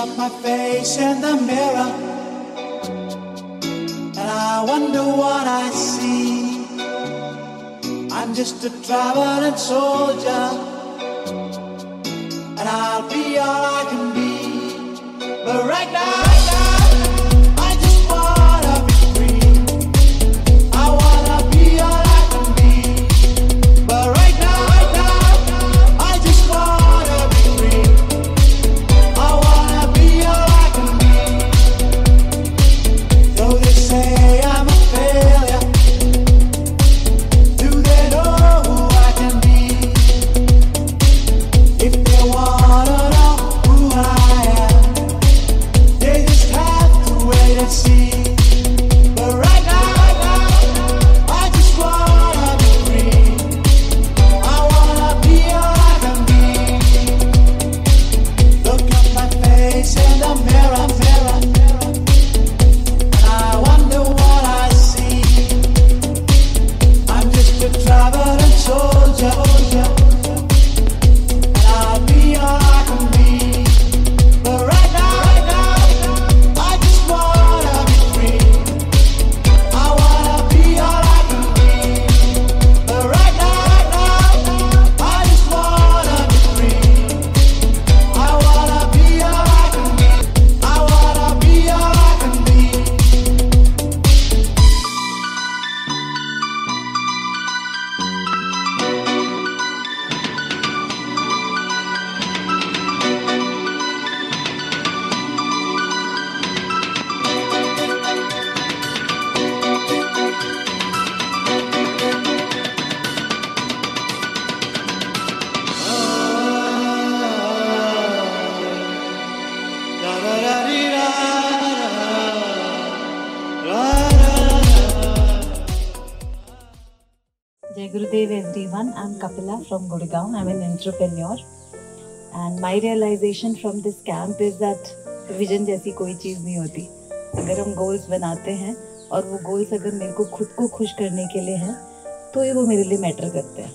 at my face in the mirror, and I wonder what I see. I'm just a traveling soldier, and I'll be all I can be. But right now, I just wanna be free. I wanna be all I can be. But right now, I just wanna be free. I wanna be all I can be. Though they say I'm a failure, do they know who I can be? If they wanna know who I am, they just have to wait and see. But right now, I just wanna be free. I wanna be all I can be. Look at my face in the mirror, and I wonder what I see. I'm just a traveling soldier, and I'll be all I can be. But right now, I just wanna be free. I wanna be all I can be. But right now, I just wanna be free. I wanna be all I can be. I wanna be all I can be. Jai Gurudev everyone, I'm Kapila from Gurgaon. I'm an entrepreneur and my realization from this camp is that vision जैसी कोई चीज़ नहीं होती. अगर हम goals बनाते हैं और वो goals अगर मेरे को खुद को खुश करने के लिए हैं तो ये वो मेरे लिए मैटर करते हैं.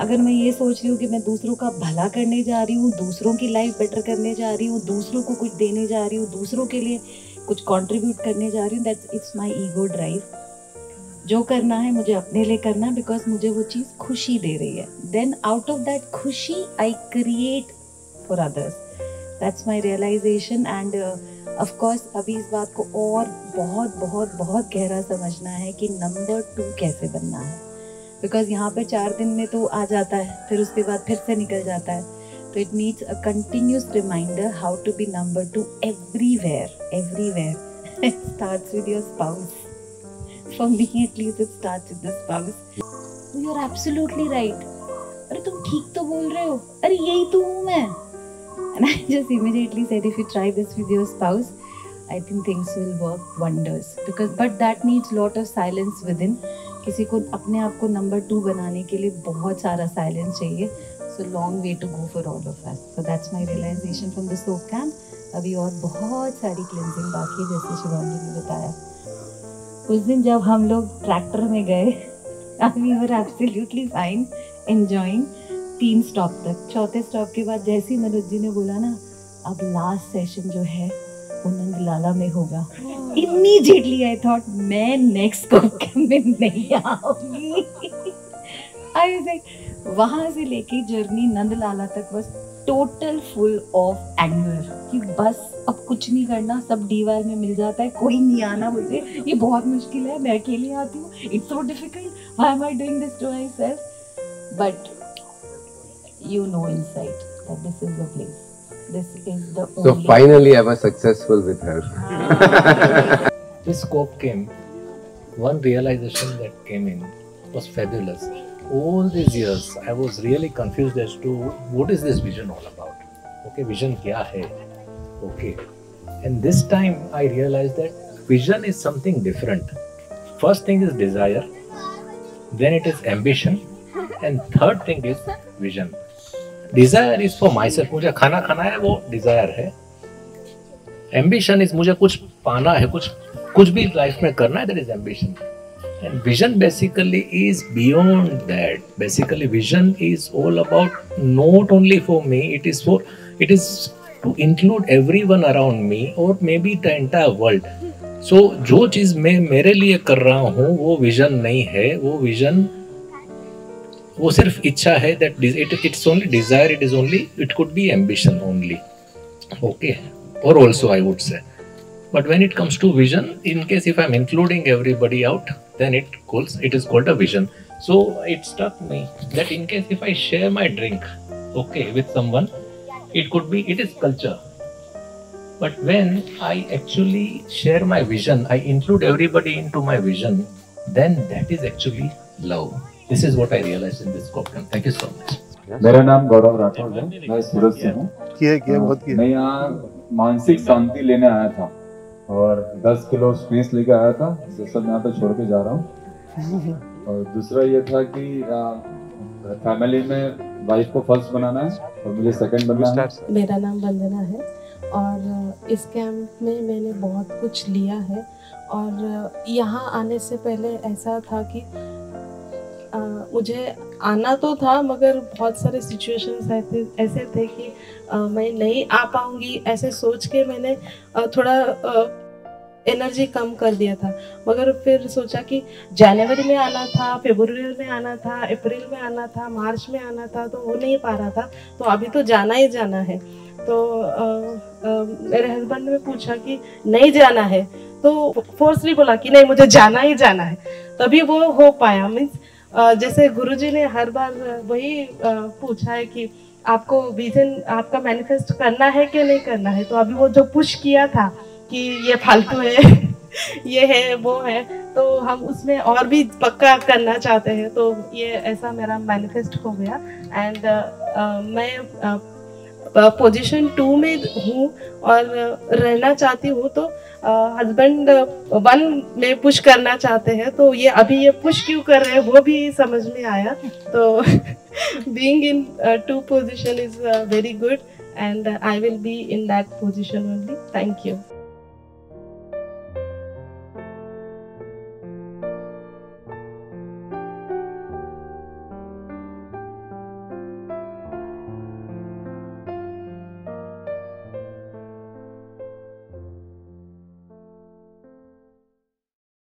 अगर मैं ये सोच रही हूँ कि मैं दूसरों का भला करने जा रही हूँ, दूसरों की लाइफ बेटर करने जा रही हूँ, दूसरों को कुछ देने जा रही हूँ, दूसरों के लिए कुछ कंट्रीब्यूट करने जा रही हूँ, that's it's my ego drive. जो करना है मुझे अपने लिए करना, बिकॉज मुझे वो चीज़ खुशी दे रही है. देन आउट ऑफ दैट खुशी I create for others. That's my realisation. And of course अभी इस बात को और बहुत बहुत बहुत गहरा समझना है कि नंबर 2 कैसे बनना है. बिकॉज यहाँ पे 4 दिन में तो आ जाता है, फिर उसके बाद फिर से निकल जाता है. तो it needs a continuous reminder how to be number 2 everywhere. It starts with your spouse. For me at least it starts with the spouse. You're absolutely right. अरे तुम ठीक तो बोल रहे हो, अरे यही तो हूँ मैं. And I just immediately said, if you try this with your spouse, I think things will work wonders. But that needs lot of silence within. किसी को अपने आप को नंबर 2 बनाने के लिए बहुत सारा साइलेंस चाहिए. So long way to go for all of us. So that's my realization from the soap camp. अभी और बहुत सारी क्लिनजिंग बाकी है, जैसे शिवांगी ने बताया. उस दिन जब हम लोग ट्रैक्टर में गए, we were absolutely fine, enjoying 3 stop तक. 4थे स्टॉप के बाद जैसे ही मनोज जी ने बोला ना, अब लास्ट सेशन जो है वो नंदलाला में होगा, इमीडिएटली आई थॉट मैं नेक्स्ट स्कोप में नहीं आऊंगी. आई वाज लाइक वहाँ से लेके जर्नी नंदलाला तक बस टोटल फुल ऑफ एंगर कि बस अब कुछ नहीं करना, सब डीवाई में मिल जाता है, कोई नहीं आना मुझे, ये बहुत मुश्किल है, मैं अकेले आती हूँ, it's so difficult, why am I doing this to myself. But you know inside that this is the place, this is the only. So finally I was successful with her. This scope came, one realization that came in was fabulous. All these years I was really confused as to what is this vision all about. Okay, vision kya hai? Okay, and this time I realized that vision is something different. First thing is desire, then it is ambition, and third thing is vision. Desire is for myself, मुझे खाना खाना है, वो desire है. Ambition is मुझे कुछ पाना है, कुछ भी लाइफ में करना है, that is ambition. And vision basically is beyond that. Basically vision is all about not only for me, it is to include everyone around me or maybe the entire world. So जो चीज़ मैं मेरे लिए कर रहा हूँ वो vision नहीं है, वो विजन वो सिर्फ इच्छा है, that it's only desire, it could be ambition only, okay, or also I would say. But when it comes to vision, in case if I'm including everybody out, then it is called a vision. So it struck me that in case if I share my drink, okay, with someone, it is culture. But when I actually share my vision, I include everybody into my vision, then that is actually love. This is what I realized in this program. Thank you so much. मेरा नाम गौरव राठौर है, मैं सूरत से हूँ। बहुत मैं यहाँ मानसिक शांति लेने आया था और 10 किलो स्पेस लेके आया था, जो सब मैं यहाँ पे छोड़ के जा रहा हूँ। और दूसरा ये था कि फैमिली में वाइफ को फर्स्ट बनाना है और मुझे सेकंड बनना है। मेरा नाम वंदना है और इस कैंप में मैंने बहुत कुछ लिया है। और यहाँ आने से पहले ऐसा था कि मुझे आना तो था, मगर बहुत सारे सिचुएशंस ऐसे थे कि मैं नहीं आ पाऊँगी, ऐसे सोच के मैंने थोड़ा एनर्जी कम कर दिया था। मगर फिर सोचा कि जनवरी में आना था, फरवरी में आना था, अप्रैल में आना था, मार्च में आना था, तो वो नहीं पा रहा था, तो अभी तो जाना ही जाना है। तो मेरे हस्बैंड ने पूछा कि नहीं जाना है, तो फोर्सली बोला कि नहीं मुझे जाना ही जाना है, तभी वो हो पाया। मीन्स जैसे गुरुजी ने हर बार वही पूछा है कि आपको विजन आपका मैनिफेस्ट करना है कि नहीं करना है, तो अभी वो जो पुश किया था कि ये फालतू है ये है वो है, तो हम उसमें और भी पक्का करना चाहते हैं, तो ये ऐसा मेरा मैनिफेस्ट हो गया। एंड मैं पोजीशन 2 में हूँ और रहना चाहती हूँ, तो हस्बैंड 1 में पुश करना चाहते हैं, तो ये अभी ये पुश क्यों कर रहे हैं वो भी समझ में आया। तो being in 2 position is very good and I will be in that position only. Thank you.